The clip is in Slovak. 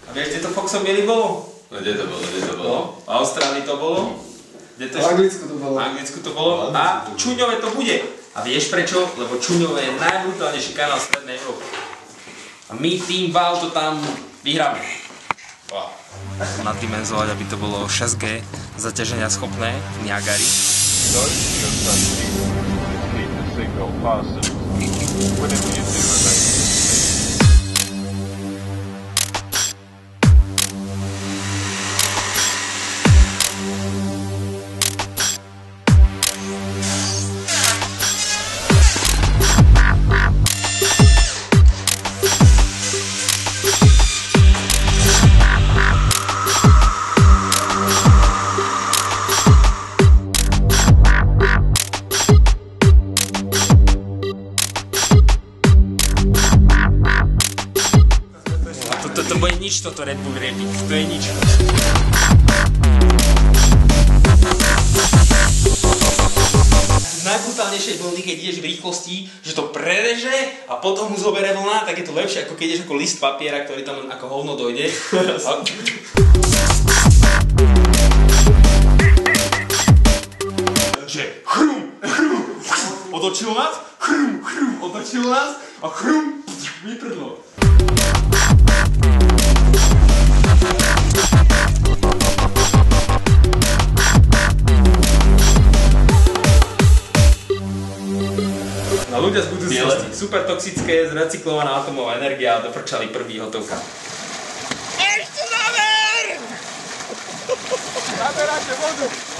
A vieš, kde to Foxom Bielý bolo? No, kde to bolo? No, v Austrálii to bolo. V Anglicku to bolo. V Anglicku to bolo. A Čuňové to bude. A vieš prečo? Lebo Čuňové je najbrutálnejší kanál Strednej Európy. A my tým Val to tam vyhráme. Wow. Naddimenzovať, aby to bolo 6G zaťaženia schopné Niagary. To bude nič, toto Red Bull Repic, to je nič. Najbrutálnejšie vlny, keď ideš v rýchlosti, že to prereže a potom mu zobere vlna, tak je to lepšie, ako keď ideš ako list papiera, ktorý tam ako hovno dojde. Že chrum, otočil nás, otočil nás a vyprdlo. No ľudia z budúcnosti, super toxické, zrecyklovaná atomová energia a doprčali prvý hotovka. Ešte záver! Zaberáte vodu!